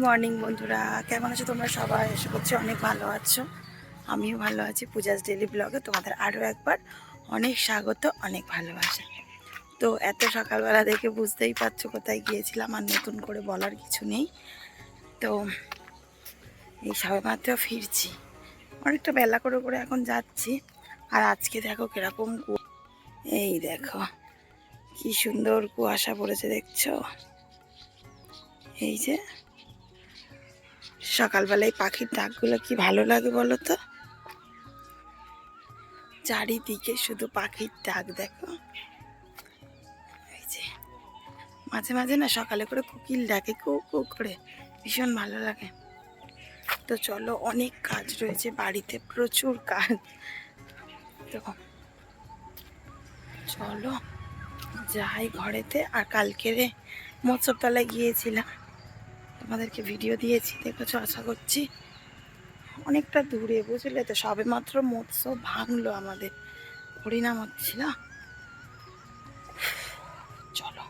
Morning বন্ধুরা, কেমন আছো তোমরা সবাই? আশা করছি অনেক ভালো আছো। আমিও ভালো আছি। পূজাস ডেলি ব্লগে তোমাদের আরও একবার অনেক স্বাগত, অনেক ভালোবাসা। তো এত সকালবেলা দেখে বুঝতেই পারছো কোথায় গিয়েছিলাম, আর নতুন করে বলার কিছু নেই। তো এই সবেমাত্র ফিরছি, অনেকটা বেলা করে করে এখন যাচ্ছি। আর আজকে দেখো কিরকম এই দেখো কি সুন্দর কুয়াশা পড়েছে, দেখছো? এই যে সকালবেলায় পাখির ডাকগুলো কি ভালো লাগে বলো তো। চারিদিকে শুধু পাখির ডাক, দেখো। এই যে মাঝে মাঝে না সকালে করে কোকিল ডাকে, কু কু করে, ভীষণ ভালো লাগে। তো চলো, অনেক কাজ রয়েছে বাড়িতে, প্রচুর কাজ। তো চলো যাই ঘরেতে। আর কালকে মৎস্যতলায় গিয়েছিলাম, তোমাদেরকে ভিডিও দিয়েছি, দেখেছো আশা করছি। অনেকটা দূরে, বুঝলে তো। সবে মাত্র মৎস্য ভাঙলো আমাদের, হরিনাম হচ্ছিল। চলো।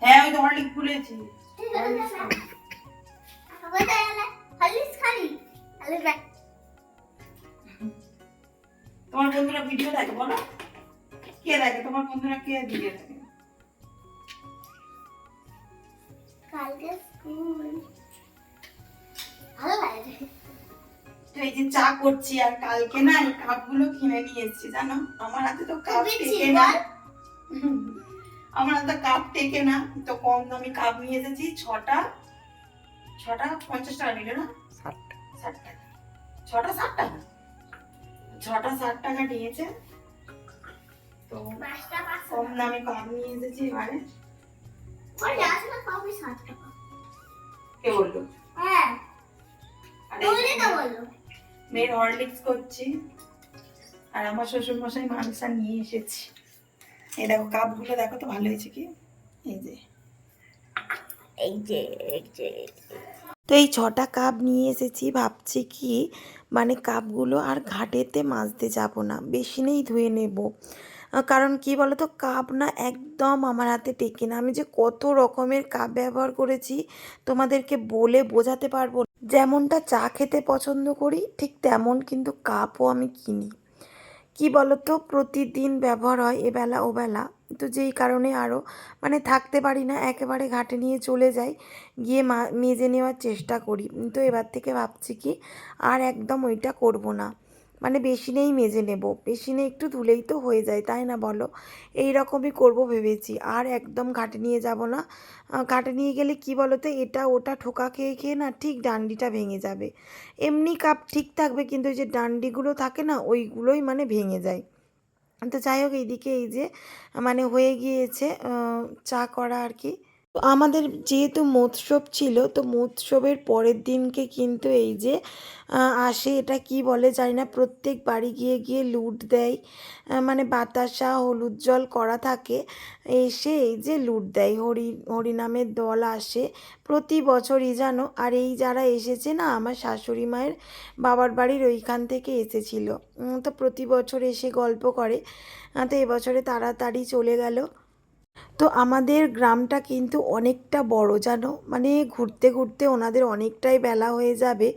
হ্যাঁ, আমি তো হরলিক্স খুলেছি। তোমার বন্ধুরা ভিডিও দেখে বলো? কে দেখে তোমার বন্ধুরা? কে ভিডিও দেখে? কালকে স্কুল ভালো লাগে। তো এই যে চা করছি, আর কালকে না এই কাপগুলো কিনে নিয়ে এসেছি, জানো। আমার হাতে তো কাপ টেকে না, আমার হাতে কাপ টেকে না। তো কম দামি কাপ নিয়ে এসেছি, ছটা 50 টাকা নিল না, 60 টাকা। ছটা 60 টাকা, ছটা 60 টাকা নিয়েছে। তো কম দামি কাপ নিয়ে এসেছি এবারে। কে বললো? হ্যাঁ, মেয়ের হরলিক্স করছি, আর আমার শ্বশুর মশাই মাংসা নিয়ে এসেছি। এই দেখো কাপগুলো, দেখো তো ভালো হয়েছে কি। এই যে এই যে এই যে তো এই 6টা কাপ নিয়ে এসেছি। ভাবছি কি, মানে কাপগুলো আর ঘাটেতে মাজতে যাব না, বেসিনেই ধুয়ে নেব। কারণ কি বলতো, কাপ না একদম আমার হাতে টেকে না। আমি যে কত রকমের কাপ ব্যবহার করেছি তোমাদেরকে বলে বোঝাতে পারবো না। যেমনটা চা খেতে পছন্দ করি, ঠিক তেমন কিন্তু কাপও আমি কিনি। কি বলতো, প্রতিদিন ব্যবহার হয় এবেলা ওবেলা। তো যেই কারণে আরও মানে থাকতে পারি না, একেবারে ঘাটে নিয়ে চলে যাই, গিয়ে মেজে নেওয়ার চেষ্টা করি। তো এবার থেকে ভাবছি কি, আর একদম ওইটা করব না, মানে বেসিনেই মেজে নেব। বেসিনে একটু ধুলেই তো হয়ে যায়, তাই না বলো? এই রকমই করব ভেবেছি, আর একদম ঘাটে নিয়ে যাব না। ঘাটে নিয়ে গেলে কি বলো তো, এটা ওটা ঠোকা খেয়ে খেয়ে না ঠিক ডান্ডিটা ভেঙে যাবে। এমনি কাপ ঠিক থাকবে, কিন্তু ওই যে ডান্ডিগুলো থাকে না, ওইগুলোই মানে ভেঙে যায়। তো যাই হোক, এইদিকে এই যে মানে হয়ে গিয়েছে চা করা আর কি। তো আমাদের যেহেতু মৎস্যব ছিল, তো মৎস্যবের পরের দিনকে কিন্তু এই যে আসে, এটা কি বলে জানি না, প্রত্যেক বাড়ি গিয়ে গিয়ে লুট দেয়। মানে বাতাসা হলুদ জল করা থাকে, এসে এই যে লুট দেয়। হরিনামের দল আসে প্রতি বছরই, জানো। আর এই যারা এসেছে না, আমার শাশুড়ি মায়ের বাবার বাড়ির ওইখান থেকে এসেছিল। তো প্রতি বছর এসে গল্প করে। তো এবছরে তাড়াতাড়ি চলে গেল। তো আমাদের গ্রামটা কিন্তু অনেকটা বড়, জানো। মানে ঘুরতে ঘুরতে ওনাদের অনেকটাই বেলা হয়ে যাবে।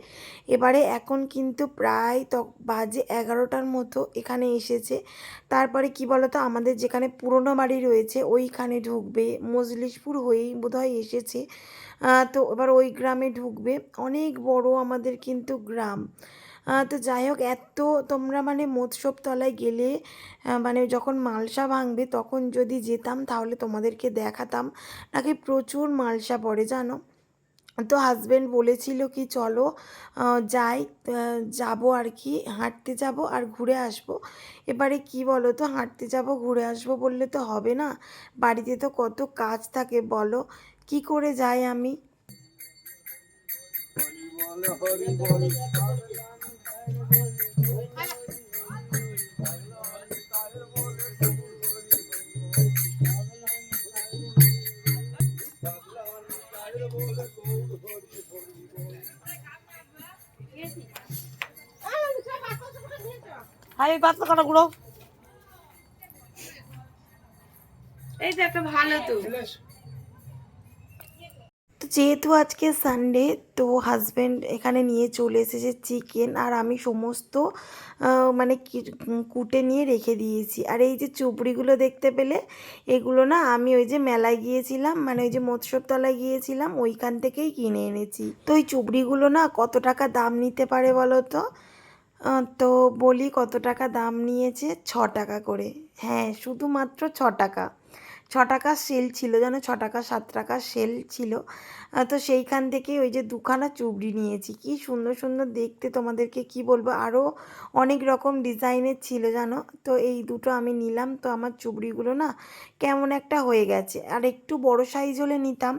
এবারে এখন কিন্তু প্রায় বাজে 11টার মতো এখানে এসেছে। তারপরে কি বলতো, আমাদের যেখানে পুরনো বাড়ি রয়েছে ওইখানে ঢুকবে, মজলিশপুর হয়েই বোধহয় এসেছে। তো এবার ওই গ্রামে ঢুকবে। অনেক বড় আমাদের কিন্তু গ্রাম। তো যাই হোক, এত তোমরা মানে মৎস্যব তলায় গেলে, মানে যখন মালসা ভাঙবে তখন যদি যেতাম তাহলে তোমাদেরকে দেখাতাম, নাকি প্রচুর মালসা পড়ে, জানো। তো হাজব্যান্ড বলেছিল কি চলো যাই, যাবো আর কি, হাঁটতে যাব আর ঘুরে আসব। এবারে কি বলো তো, হাঁটতে যাব ঘুরে আসবো বললে তো হবে না, বাড়িতে তো কত কাজ থাকে বলো, কি করে যাই আমি। আমি পাতলা কাটা গুলো এই যে একটা ভালো তো। তো যেহেতু আজকে সানডে, তো হাজব্যান্ড এখানে নিয়ে চলে এসেছে চিকেন, আর আমি সমস্ত মানে কুটে নিয়ে রেখে দিয়েছি। আর এই যে চুবড়িগুলো দেখতে পেলে, এগুলো না আমি ওই যে মেলায় গিয়েছিলাম, মানে ওই যে মৎস্যতলায় গিয়েছিলাম, ওইখান থেকেই কিনে এনেছি। তো এই চুবড়িগুলো না কত টাকা দাম নিতে পারে বলো তো? তো বলি কত টাকা দাম নিয়েছে, 6 টাকা করে। হ্যাঁ, শুধুমাত্র 6 টাকা। 6 টাকা সেল ছিল, জানো, 6 টাকা 7 টাকা সেল ছিল। তো সেইখান থেকে ওই যে দুখানা চুবড়ি নিয়েছি, কি সুন্দর সুন্দর দেখতে, তোমাদেরকে কি বলবো, আরও অনেক রকম ডিজাইনের ছিল জানো। তো এই দুটো আমি নিলাম, তো আমার চুবড়িগুলো না কেমন একটা হয়ে গেছে, আর একটু বড় সাইজ হলে নিতাম।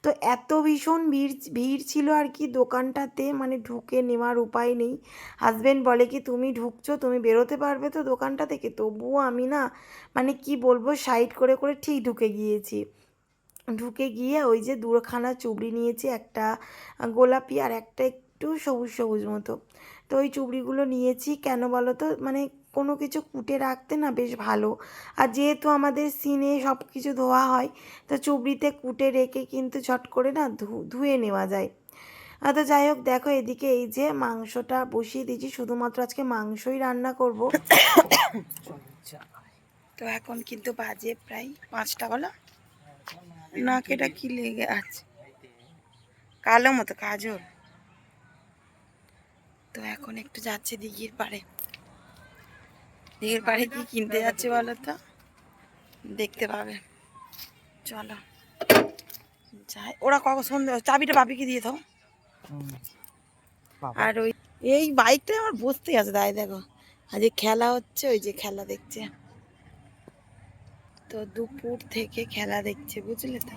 তো এত ভীষণ ভিড় ভিড় ছিল আর কি দোকানটাতে, মানে ঢুকে নেওয়ার উপায় নেই। হাজব্যান্ড বলে কি তুমি ঢুকছো, তুমি বেরোতে পারবে তো দোকানটা থেকে, তবুও আমি না মানে কি বলবো, সাইড করে করে ঠিক ঢুকে গিয়েছি। ঢুকে গিয়ে ওই যে দুখানা চুবড়ি নিয়েছি, একটা গোলাপি আর একটা একটু সবুজ সবুজ মতো। তো ওই চুবড়িগুলো নিয়েছি কেন বলো তো, মানে কোনো কিছু কুটে রাখতে না বেশ ভালো। আর যেহেতু আমাদের সিনে সব কিছু ধোয়া হয়, তো চুবড়িতে কুটে রেখে কিন্তু ঝট করে না ধুয়ে নেওয়া যায়। তো যাই হোক, দেখো এদিকে এই যে মাংসটা বসিয়ে দিয়েছি, শুধুমাত্র আজকে মাংসই রান্না করব। তো এখন কিন্তু বাজে প্রায় 5টা, বলো নাকেটা কি লেগে আছে, কালো মতো কাজল। তো এখন একটু যাচ্ছে দিঘির পাড়ে। দিঘির পাড়ে কি কিনতে যাচ্ছে বলো তো, দেখতে পাবে, চলো যাই। ওরা কখন সন্ধ্যে, চাবিটা বাপিকে দিয়ে দাও। আর ওই এই বাইকটা আমার বসতে আছে, দায় দেখো আজ খেলা হচ্ছে, ওই যে খেলা দেখছে, তো দুপুর থেকে খেলা দেখছে, বুঝলে তো।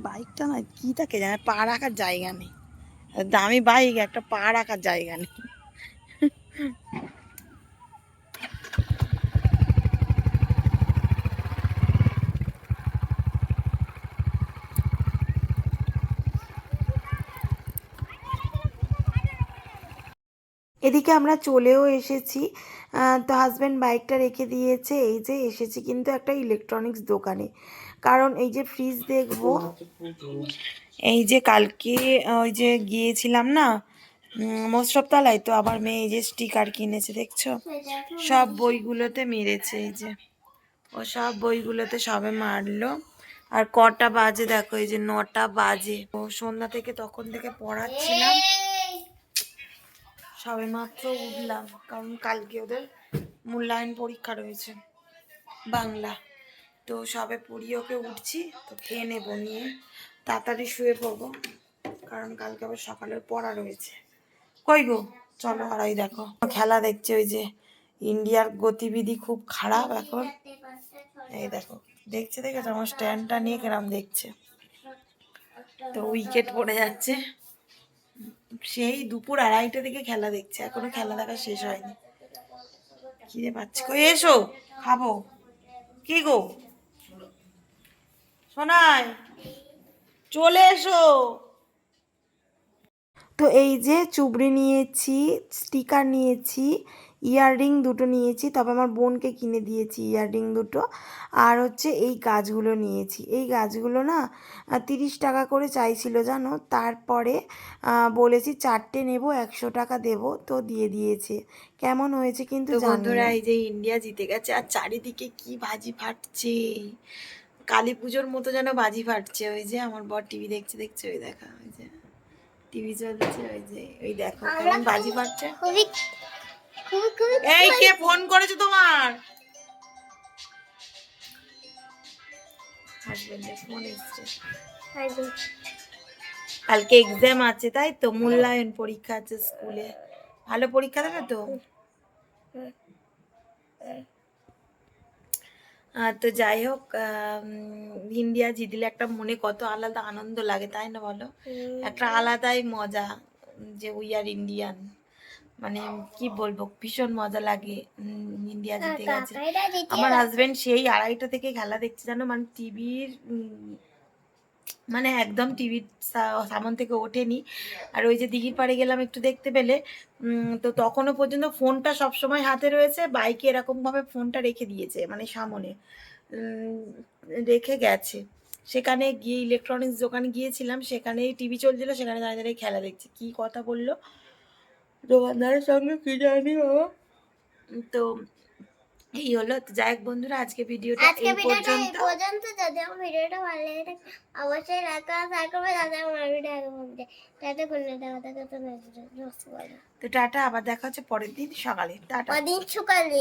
বাইকটা না কি থাকে জানে, পা রাখার জায়গা নেই, দামি বাইক একটা পা রাখার জায়গা নেই। এদিকে আমরা চলেও এসেছি। তো হাজব্যান্ড বাইকটা রেখে দিয়েছে, এই যে এসেছি কিন্তু একটা ইলেকট্রনিক্স দোকানে, কারণ এই যে ফ্রিজ দেখবো। এই যে কালকে ওই যে গিয়েছিলাম না মশরফতলায়, তো আবার মেয়ে এই যে স্টিকার কিনেছে দেখছো, সব বইগুলোতে মেরেছে, এই যে ও সব বইগুলোতে সবে মারলো। আর কটা বাজে দেখো, এই যে 9টা বাজে, ও সন্ধ্যা থেকে তখন থেকে পড়াচ্ছিলাম, সবে মাত্র উঠলাম, কারণ কালকে ওদের মূল্যায়ন পরীক্ষা রয়েছে বাংলা। তো সবে পড়িয়ে ওকে উঠছি, তো খেয়ে নেবো, নিয়ে তাড়াতাড়ি শুয়ে পড়বো, কারণ কালকে আবার সকালের পড়া রয়েছে। কই গো, চলো। আর ওই দেখো খেলা দেখছে, ওই যে ইন্ডিয়ার গতিবিধি খুব খারাপ এখন, এই দেখো দেখছে, দেখেছো আমার স্ট্যান্ডটা নিয়ে কেরাম দেখছে। তো উইকেট পড়ে যাচ্ছে, সেই দুপুর 2:30টা থেকে খেলা দেখছে, এখনো খেলা দেখা শেষ হয়নি। খিদে পাচ্ছে, কই এসো খাবো। কি গো শোনাই, চলে এসো। তো এই যে চুবড়ি নিয়েছি, স্টিকার নিয়েছি, ইয়াররিং দুটো নিয়েছি, তবে আমার বোনকে কিনে দিয়েছি ইয়াররিং দুটো। আর হচ্ছে এই গাছগুলো নিয়েছি, এই গাছগুলো না 30 টাকা করে চাইছিল জানো, তারপরে বলেছি 4টে নেব, 100 টাকা দেবো, তো দিয়ে দিয়েছে। কেমন হয়েছে কিন্তু বন্ধুরা, এই যে ইন্ডিয়া জিতে গেছে, আর চারিদিকে কি বাজি ফাটছে, কালী পুজোর মতো যেন বাজি ফাটছে। ওই যে আমার বর টিভি দেখছে, দেখছে ওই দেখা, ওই যে টিভি চলছে, ওই যে ওই দেখো কেমন বাজি ফাটছে। এই কে ফোন করেছে তোমার? হাজবেন্ডের ফোন এসছে। কালকে এক্সাম আছে, তাই তো? মূল্যায়ন পরীক্ষা আছে স্কুলে। ভালো পরীক্ষা দেবে তো? তো যাই হোক, ইন্ডিয়া জিতলে একটা মনে কত আলাদা আনন্দ লাগে, তাই না বলো? একটা আলাদাই মজা, যে উই আর ইন্ডিয়ান। মানে কি বলবো, ভীষণ মজা লাগে। ইন্ডিয়া জিতে গেছে। আমার হাজবেন্ড সেই 2:30 থেকে খেলা দেখছে, জানো, মানে টিভির মানে একদম টিভির সামন থেকে ওঠেনি। আর ওই যে দিঘির পাড়ে গেলাম একটু দেখতে পেলে, তো তখনও পর্যন্ত ফোনটা সবসময় হাতে রয়েছে, বাইকে এরকমভাবে ফোনটা রেখে দিয়েছে, মানে সামনে রেখে গেছে। সেখানে গিয়ে ইলেকট্রনিক্স দোকানে গিয়েছিলাম, সেখানেই টিভি চলছিল, সেখানে দাঁড়িয়ে দাঁড়িয়ে খেলা দেখছে। কি কথা বললো দোকানদারের সঙ্গে কি জানি বাবা। তো এই হলো। তো যাই হোক বন্ধুরা, আজকে ভিডিওটা এই পর্যন্ত। যদি আমার ভিডিওটা ভালো লাগে থাকে অবশ্যই লাইক করা, শেয়ার করবে, যাতে আমার ভিডিও আগে পৌঁছে। Tata, good night. তো টাটা, আবার দেখা হচ্ছে পরের দিন সকালে। টাটা। পরদিন সকালে।